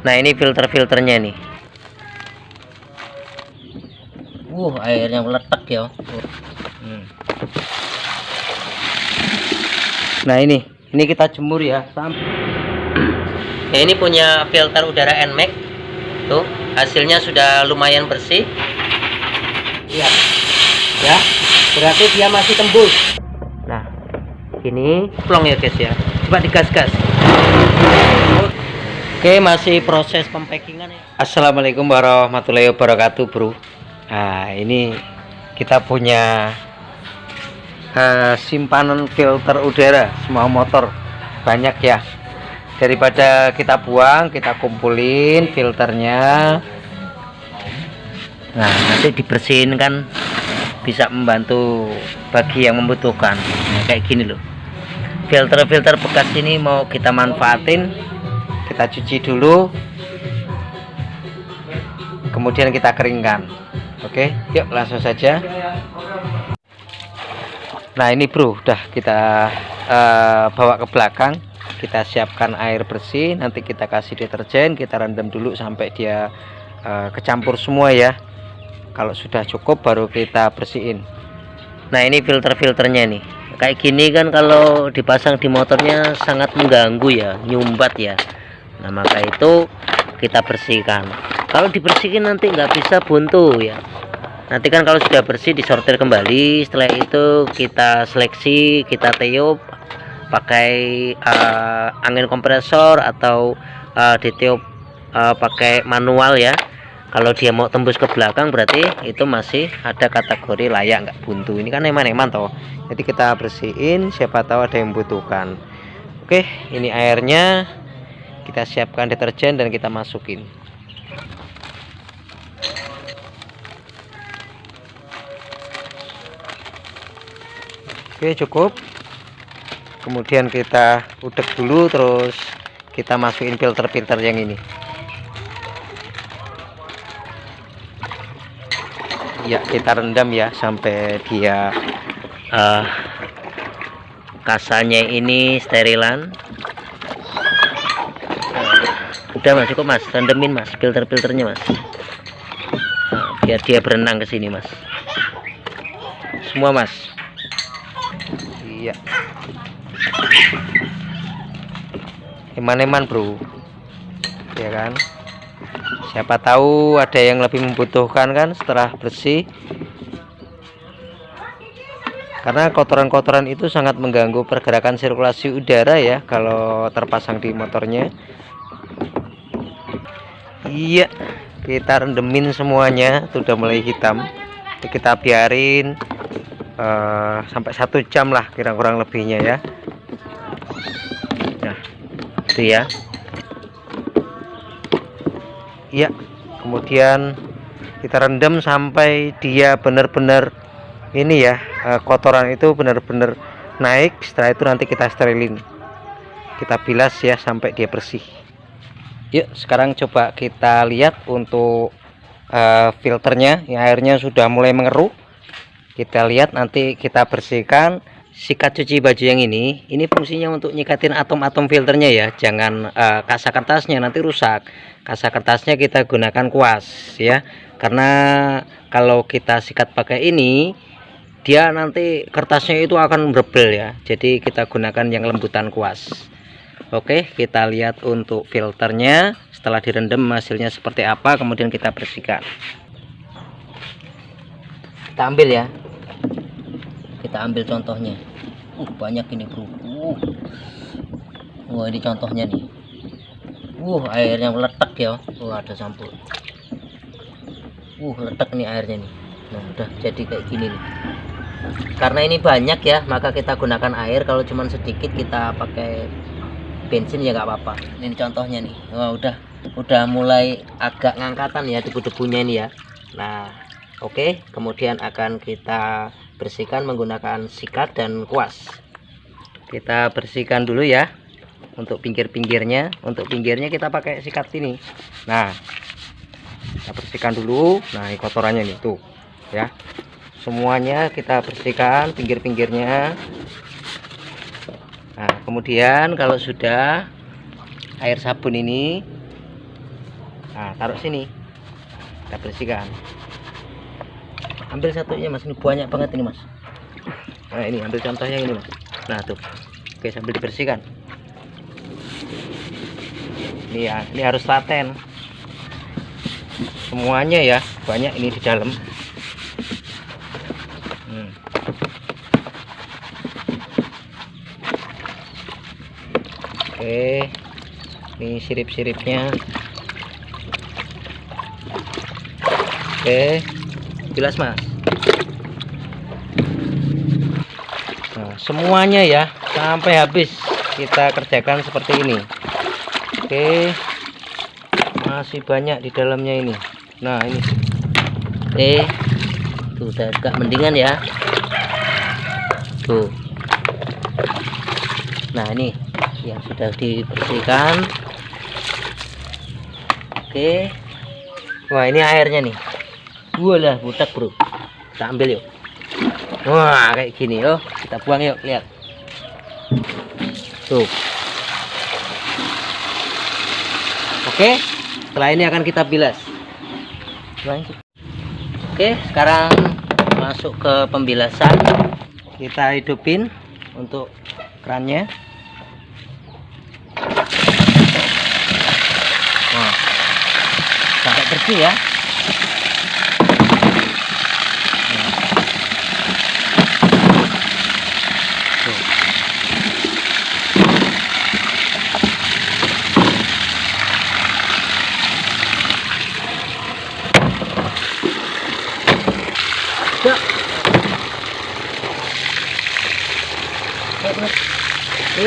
Nah, ini filternya nih. Airnya meletak ya. Nah, ini kita jemur ya. Ya, ini punya filter udara NMAX. Tuh, hasilnya sudah lumayan bersih. Lihat. Ya, berarti dia masih tembus. Nah, ini plong ya guys ya. Coba digas-gas. Oke, masih proses pempackingan ya. Assalamualaikum warahmatullahi wabarakatuh, bro. Nah, ini kita punya simpanan filter udara semua motor banyak ya. Daripada kita buang, kita kumpulin filternya. Nah, nanti dibersihin kan bisa membantu bagi yang membutuhkan. Nah, kayak gini loh. Filter-filter bekas ini mau kita manfaatin, kita cuci dulu, kemudian kita keringkan. Oke, yuk langsung saja. Nah, ini bro, udah kita bawa ke belakang. Kita siapkan air bersih, nanti kita kasih deterjen, kita rendam dulu sampai dia kecampur semua ya. Kalau sudah cukup baru kita bersihin. Nah, ini filternya nih. Kayak gini kan kalau dipasang di motornya sangat mengganggu ya, nyumbat ya. Nah, maka itu kita bersihkan. Kalau dibersihin nanti nggak bisa buntu ya. Nanti kan kalau sudah bersih disortir kembali. Setelah itu kita seleksi, kita tiup pakai angin kompresor atau ditiup pakai manual ya. Kalau dia mau tembus ke belakang berarti itu masih ada kategori layak nggak buntu. Ini kan eman-eman toh. Jadi kita bersihin, siapa tahu ada yang membutuhkan. Oke, ini airnya. Kita siapkan deterjen dan kita masukin. Oke, cukup. Kemudian kita udek dulu, terus kita masukin filter yang ini ya. Kita rendam ya sampai dia kasanya ini sterilan. Udah mas, cukup mas, rendemin mas filternya mas. Nah, biar dia berenang ke sini mas, semua mas. Iya, eman-eman bro ya kan. Siapa tahu ada yang lebih membutuhkan kan setelah bersih, karena kotoran-kotoran itu sangat mengganggu pergerakan sirkulasi udara ya kalau terpasang di motornya. Iya, kita rendemin semuanya. Itu udah mulai hitam. Kita biarin sampai 1 jam lah kurang lebihnya ya. Nah, itu ya. Iya, kemudian kita rendam sampai dia benar-benar ini ya, kotoran itu benar-benar naik. Setelah itu nanti kita sterilin, kita bilas ya sampai dia bersih. Yuk, sekarang coba kita lihat untuk filternya. Ya, airnya sudah mulai mengeruk. Kita lihat, nanti kita bersihkan. Sikat cuci baju yang ini fungsinya untuk nyikatin atom-atom filternya ya. Jangan kasa kertasnya, nanti rusak. Kasa kertasnya kita gunakan kuas ya, karena kalau kita sikat pakai ini dia nanti kertasnya itu akan berbel ya. Jadi kita gunakan yang lembutan kuas. Oke, kita lihat untuk filternya setelah direndam hasilnya seperti apa, kemudian kita bersihkan. Kita ambil ya, kita ambil contohnya. Banyak ini bro. Wah, ini contohnya nih. Airnya meletak ya. Ada campur. Letak nih airnya nih. Nah, udah jadi kayak gini nih. Karena ini banyak ya, maka kita gunakan air. Kalau cuman sedikit kita pakai bensin ya nggak apa-apa. Ini contohnya nih. Wah, udah mulai agak ngangkatan ya debu-debunya ini ya. Nah, oke, kemudian akan kita bersihkan menggunakan sikat dan kuas. Kita bersihkan dulu ya untuk pinggir-pinggirnya. Untuk pinggirnya kita pakai sikat ini. Nah, kita bersihkan dulu. Nah, ini kotorannya nih tuh ya. Semuanya kita bersihkan pinggir-pinggirnya. Nah, kemudian kalau sudah, air sabun ini Nah, taruh sini, kita bersihkan. Ambil satunya mas, ini banyak banget ini mas. Nah ini ambil contohnya ini mas. Nah tuh, oke, sambil dibersihkan. Ini ya, ini harus laten semuanya ya, banyak ini di dalam. Oke, ini sirip-siripnya. Oke, bilas mas. Nah, semuanya ya sampai habis kita kerjakan seperti ini. Oke, masih banyak di dalamnya ini. Nah ini, tuh udah agak mendingan ya tuh. Nah ini yang sudah dibersihkan. Oke, wah ini airnya nih. Walah butek bro, kita ambil yuk. Wah kayak gini, yuk kita buang yuk, lihat tuh. Oke, setelah ini akan kita bilas. Oke, sekarang masuk ke pembilasan. Kita hidupin untuk kerannya. Nah, sampai bersih ya.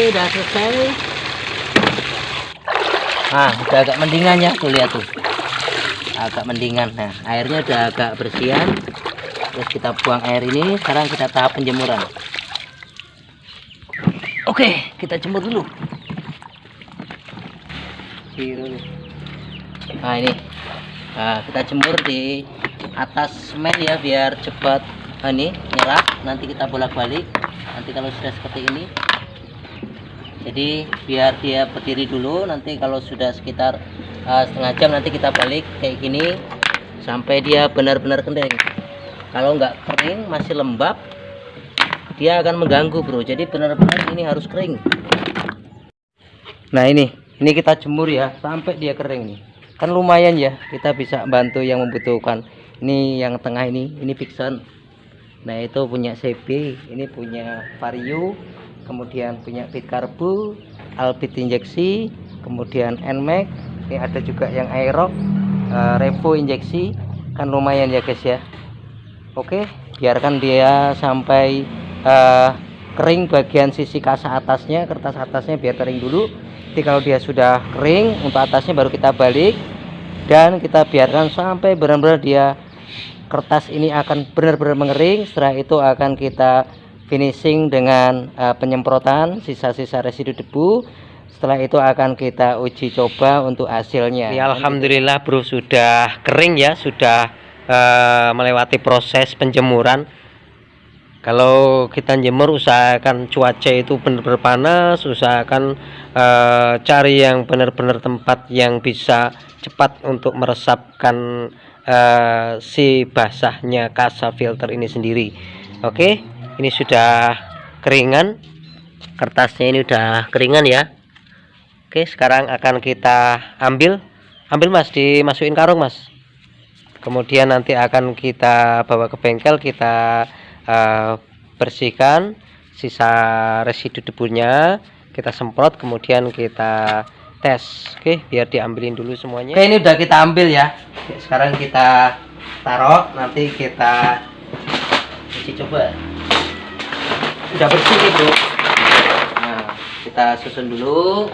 Udah selesai. Nah udah agak mendingan ya, tuh lihat tuh, agak mendingan. Nah airnya udah agak bersihan. Terus kita buang air ini. Sekarang kita tahap penjemuran. Oke, kita jemur dulu. Nah ini, nah, kita jemur di atas semen ya, biar cepat ini nyerap. Nanti kita bolak-balik. Nanti kalau sudah seperti ini, jadi biar dia berdiri dulu. Nanti kalau sudah sekitar setengah jam nanti kita balik kayak gini sampai dia benar-benar kering. Kalau nggak kering masih lembab, dia akan mengganggu bro. Jadi benar-benar ini harus kering. Nah ini kita jemur ya sampai dia kering nih. Kan lumayan ya, kita bisa bantu yang membutuhkan. Ini yang tengah ini Vixen. Nah itu punya CB, ini punya Vario, kemudian punya Pit Karbu, Albit injeksi, kemudian Nmax. Ini ada juga yang Aerox, Revo injeksi. Kan lumayan ya guys ya. Oke, biarkan dia sampai kering bagian sisi kasa atasnya, kertas atasnya biar kering dulu. Jadi kalau dia sudah kering untuk atasnya baru kita balik dan kita biarkan sampai benar-benar dia kertas ini akan benar-benar mengering. Setelah itu akan kita finishing dengan penyemprotan sisa-sisa residu debu. Setelah itu akan kita uji coba untuk hasilnya. Ya, alhamdulillah bro, sudah kering ya, sudah melewati proses penjemuran. Kalau kita jemur usahakan cuaca itu benar-benar panas, usahakan cari yang benar-benar tempat yang bisa cepat untuk meresapkan si basahnya kasa filter ini sendiri. Oke, ini sudah keringan, kertasnya ini udah keringan ya. Oke, sekarang akan kita ambil mas, dimasukin karung mas. Kemudian nanti akan kita bawa ke bengkel, kita bersihkan sisa residu debunya, kita semprot, kemudian kita tes. Oke, biar diambilin dulu semuanya. Oke, ini udah kita ambil ya. Oke, sekarang kita taruh, nanti kita uji coba. Udah bersih nih bro. Nah, kita susun dulu,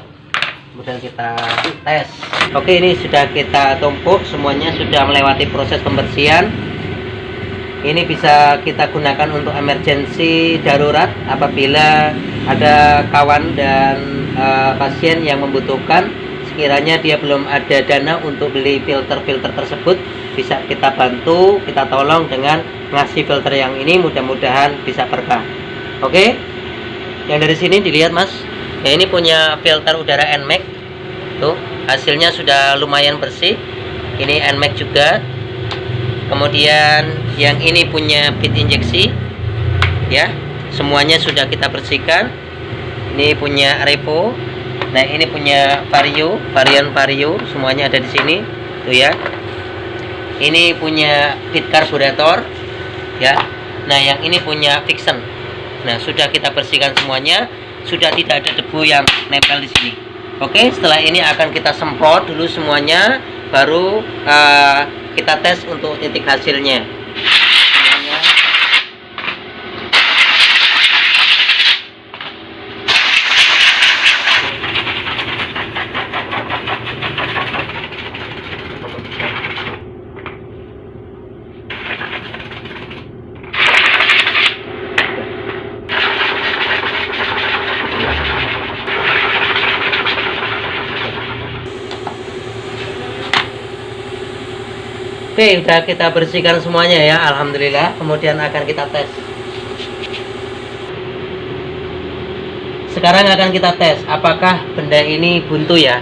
kemudian kita tes. Oke, ini sudah kita tumpuk, semuanya sudah melewati proses pembersihan. Ini bisa kita gunakan untuk emergensi darurat apabila ada kawan dan pasien yang membutuhkan. Sekiranya dia belum ada dana untuk beli filter-filter tersebut, bisa kita bantu, kita tolong dengan ngasih filter yang ini. Mudah-mudahan bisa berkah. Oke, yang dari sini dilihat mas ya, ini punya filter udara Nmax tuh, hasilnya sudah lumayan bersih. Ini NMAX juga. Kemudian yang ini punya bit injeksi ya, semuanya sudah kita bersihkan. Ini punya Revo. Nah, ini punya Vario, varian Vario, semuanya ada di sini tuh ya. Ini punya bit karburator ya. Nah, yang ini punya Vixen. Nah, sudah kita bersihkan semuanya, sudah tidak ada debu yang nempel di sini. Oke, setelah ini akan kita semprot dulu semuanya, baru kita tes untuk titik hasilnya. Semuanya. Oke, udah kita bersihkan semuanya ya, alhamdulillah. Kemudian akan kita tes. Sekarang akan kita tes apakah benda ini buntu ya.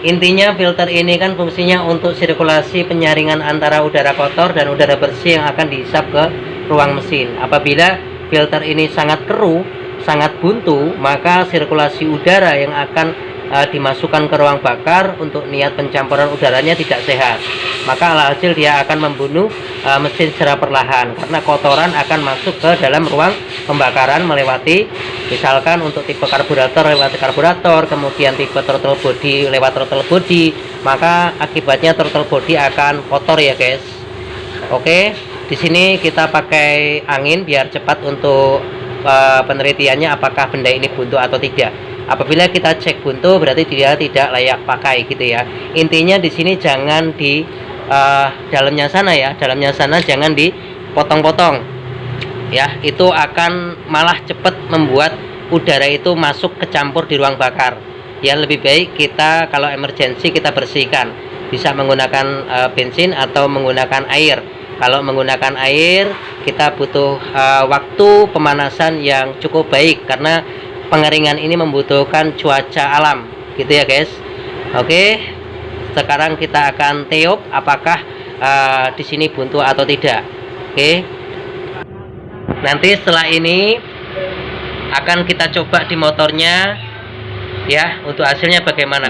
Intinya filter ini kan fungsinya untuk sirkulasi penyaringan antara udara kotor dan udara bersih yang akan dihisap ke ruang mesin. Apabila filter ini sangat keruh, sangat buntu, maka sirkulasi udara yang akan dimasukkan ke ruang bakar untuk niat pencampuran udaranya tidak sehat. Maka alhasil dia akan membunuh mesin secara perlahan, karena kotoran akan masuk ke dalam ruang pembakaran melewati, misalkan untuk tipe karburator lewat karburator, kemudian tipe throttle body lewat throttle body, maka akibatnya throttle body akan kotor ya guys. Oke, di sini kita pakai angin biar cepat untuk penelitiannya apakah benda ini buntu atau tidak. Apabila kita cek buntu berarti dia tidak layak pakai gitu ya. Intinya di sini jangan di dalamnya sana ya, dalamnya sana jangan dipotong-potong ya, itu akan malah cepat membuat udara itu masuk kecampur di ruang bakar ya. Lebih baik kita kalau emergensi kita bersihkan, bisa menggunakan bensin atau menggunakan air. Kalau menggunakan air kita butuh waktu pemanasan yang cukup baik, karena pengeringan ini membutuhkan cuaca alam gitu ya guys. Oke, sekarang kita akan tiup apakah di sini buntu atau tidak. Oke, nanti setelah ini akan kita coba di motornya ya, untuk hasilnya bagaimana.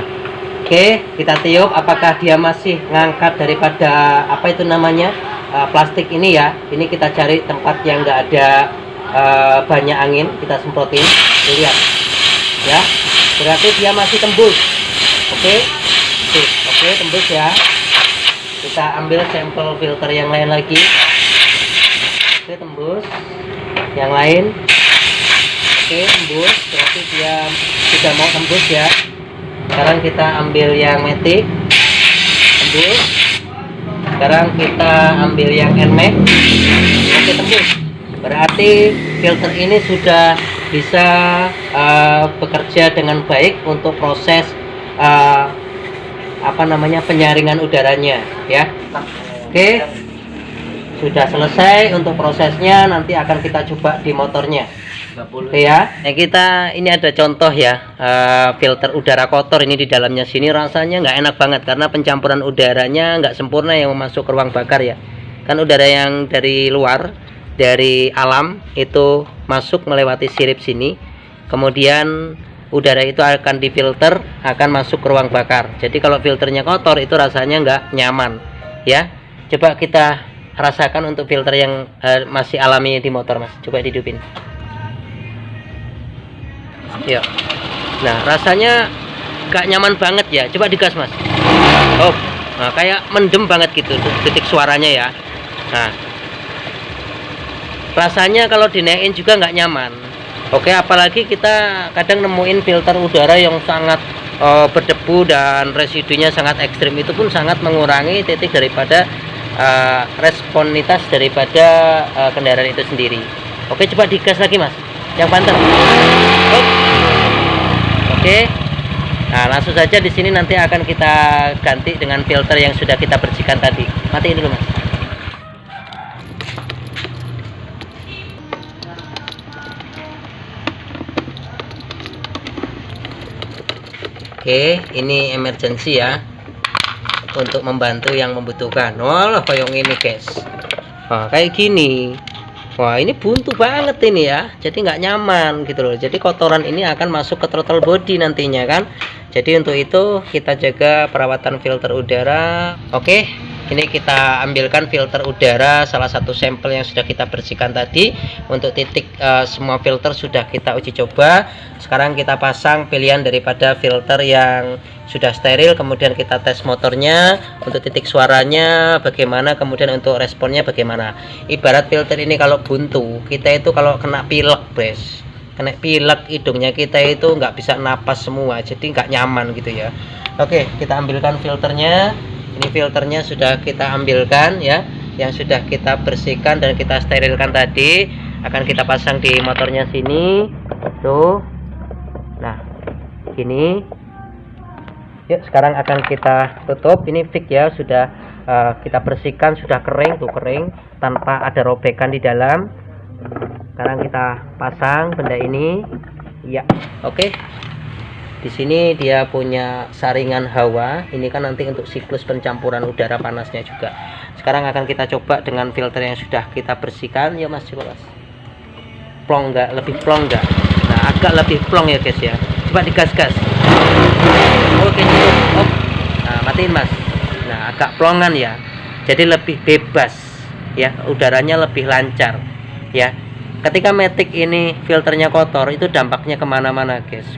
Oke, kita tiup apakah dia masih ngangkat daripada apa itu namanya plastik ini ya. Ini kita cari tempat yang enggak ada banyak angin, kita semprotin. Lihat ya, berarti dia masih tembus. Oke, oke tembus ya. Kita ambil sampel filter yang lain lagi. Oke, tembus yang lain. Oke, tembus, berarti dia sudah mau tembus ya. Sekarang kita ambil yang matic, tembus. Sekarang kita ambil yang NMAX. Oke, tembus. Berarti filter ini sudah bisa bekerja dengan baik untuk proses apa namanya penyaringan udaranya ya. Oke, sudah selesai untuk prosesnya. Nanti akan kita coba di motornya. Oke ya. Nah, kita ini ada contoh ya, filter udara kotor ini di dalamnya sini rasanya nggak enak banget karena pencampuran udaranya nggak sempurna yang masuk ke ruang bakar ya. Kan udara yang dari luar, dari alam itu masuk melewati sirip sini, kemudian udara itu akan difilter, akan masuk ke ruang bakar. Jadi kalau filternya kotor itu rasanya nggak nyaman ya. Coba kita rasakan untuk filter yang masih alami di motor mas, coba dihidupin ya. Nah, rasanya nggak nyaman banget ya, coba digas mas. Oh, nah, kayak mendem banget gitu detik suaranya ya. Nah, rasanya kalau dinaikin juga nggak nyaman. Oke, apalagi kita kadang nemuin filter udara yang sangat berdebu dan residunya sangat ekstrim, itu pun sangat mengurangi titik daripada responitas daripada kendaraan itu sendiri. Oke, coba digas lagi mas, yang pantas. Oke, nah langsung saja di sini nanti akan kita ganti dengan filter yang sudah kita bersihkan tadi. Matiin dulu mas. Oke, ini emergency ya. untuk membantu yang membutuhkan. Wah, kayak ini guys. Wah, kayak gini. Wah, ini buntu banget ini ya. Jadi nggak nyaman gitu loh. Jadi kotoran ini akan masuk ke throttle body nantinya kan. Jadi untuk itu kita jaga perawatan filter udara. Oke, ini kita ambilkan filter udara, salah satu sampel yang sudah kita bersihkan tadi. Untuk titik semua filter sudah kita uji coba. Sekarang kita pasang pilihan daripada filter yang sudah steril, kemudian kita tes motornya untuk titik suaranya bagaimana, kemudian untuk responnya bagaimana. Ibarat filter ini kalau buntu, kita itu kalau kena pilek guys, kena pilek hidungnya kita itu nggak bisa napas semua, jadi nggak nyaman gitu ya. Oke, kita ambilkan filternya. Ini filternya sudah kita ambilkan ya, yang sudah kita bersihkan dan kita sterilkan tadi. Akan kita pasang di motornya sini tuh. Nah gini. Yuk, sekarang akan kita tutup. Ini fix ya, sudah kita bersihkan, sudah kering tuh, kering tanpa ada robekan di dalam. Sekarang kita pasang benda ini ya. Oke, di sini dia punya saringan hawa. Ini kan nanti untuk siklus pencampuran udara panasnya juga. Sekarang akan kita coba dengan filter yang sudah kita bersihkan ya mas. Coba mas, plong nggak, lebih plong nggak? Nah agak lebih plong ya guys ya. Coba digas-gas. Oke cukup. Oh. Nah matiin mas. Nah agak plongan ya, jadi lebih bebas ya, udaranya lebih lancar ya. Ketika Matic ini filternya kotor, itu dampaknya kemana-mana guys.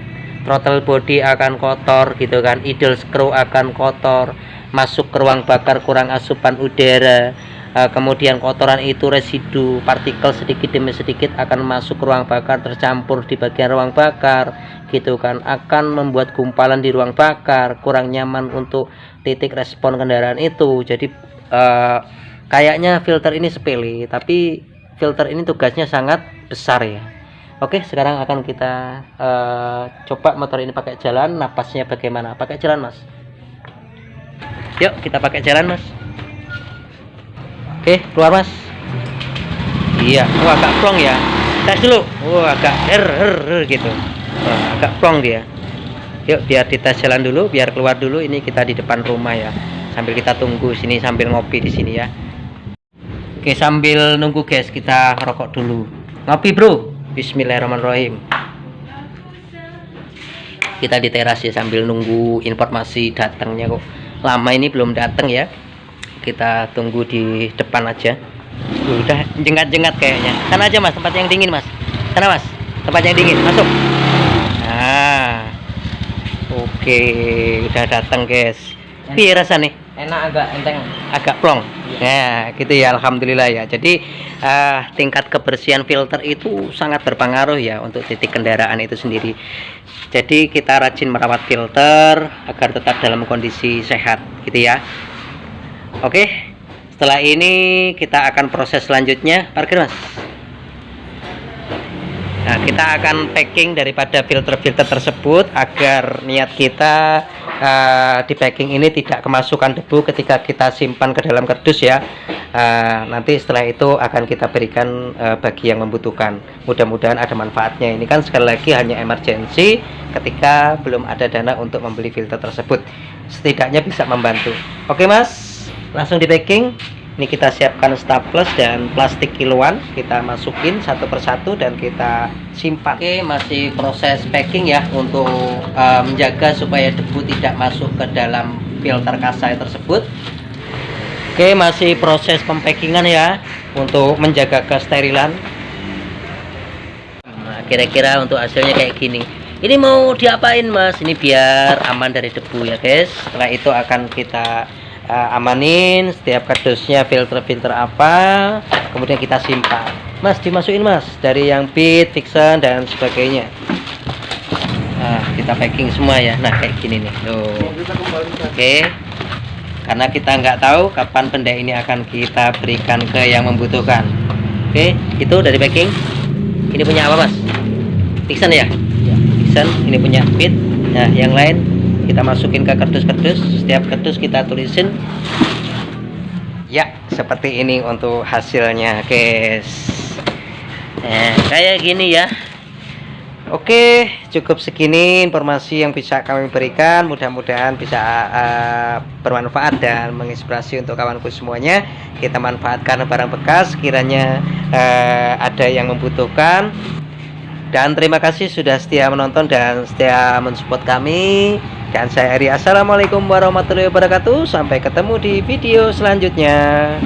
Throttle body akan kotor gitu kan, idle screw akan kotor, masuk ke ruang bakar kurang asupan udara, kemudian kotoran itu residu partikel sedikit demi sedikit akan masuk ke ruang bakar, tercampur di bagian ruang bakar gitu kan, akan membuat gumpalan di ruang bakar, kurang nyaman untuk titik respon kendaraan itu. Jadi kayaknya filter ini sepele, tapi filter ini tugasnya sangat besar ya. Oke, sekarang akan kita coba motor ini pakai jalan. Napasnya bagaimana? Pakai jalan mas. Yuk kita pakai jalan mas. Oke, keluar mas. Iya, agak plong ya. Tes dulu. Agak gitu. Agak plong dia. Yuk biar dites jalan dulu, biar keluar dulu. Ini kita di depan rumah ya. Sambil kita tunggu sini, sambil ngopi di sini ya. Oke, sambil nunggu guys, kita rokok dulu. Ngopi bro. Bismillahirrahmanirrahim. Kita di teras ya sambil nunggu informasi datangnya, kok lama ini belum datang ya. Kita tunggu di depan aja. Udah jengat-jengat kayaknya. Sana aja mas, tempat yang dingin mas. Sana mas, tempat yang dingin, masuk. Nah oke, udah datang guys. Piye rasanya? Enak, agak enteng, agak plong ya gitu ya. Alhamdulillah ya. Jadi tingkat kebersihan filter itu sangat berpengaruh ya untuk titik kendaraan itu sendiri. Jadi kita rajin merawat filter agar tetap dalam kondisi sehat gitu ya. Oke, setelah ini kita akan proses selanjutnya. Parkir mas. Nah kita akan packing daripada filter-filter tersebut agar niat kita di packing ini tidak kemasukan debu ketika kita simpan ke dalam kardus ya. Nanti setelah itu akan kita berikan bagi yang membutuhkan. Mudah-mudahan ada manfaatnya. Ini kan sekali lagi hanya emergency ketika belum ada dana untuk membeli filter tersebut. Setidaknya bisa membantu. Oke mas, langsung di packing. Ini kita siapkan staples dan plastik kiloan, kita masukin satu persatu dan kita simpan. Oke, masih proses packing ya untuk menjaga supaya debu tidak masuk ke dalam filter kasai tersebut. Oke, masih proses pempackingan ya untuk menjaga kesterilan. Nah, kira-kira untuk hasilnya kayak gini. Ini mau diapain mas? Ini biar aman dari debu ya guys. Setelah itu akan kita amanin setiap kardusnya filter-filter apa, kemudian kita simpan. Mas dimasukin mas, dari yang pit, fixen dan sebagainya. Nah kita packing semua ya. Nah kayak gini nih tuh. Oke, karena kita nggak tahu kapan benda ini akan kita berikan ke yang membutuhkan. Oke, itu dari packing. Ini punya apa mas? Fixen ya? Fixen. Ini punya pit. Nah yang lain kita masukin ke kardus-kardus, setiap kardus kita tulisin ya seperti ini untuk hasilnya guys. Nah kayak gini ya. Oke, cukup segini informasi yang bisa kami berikan. Mudah-mudahan bisa bermanfaat dan menginspirasi untuk kawanku semuanya. Kita manfaatkan barang bekas kiranya ada yang membutuhkan. Dan terima kasih sudah setia menonton dan setia mensupport kami. Dan saya Eri, assalamualaikum warahmatullahi wabarakatuh. Sampai ketemu di video selanjutnya.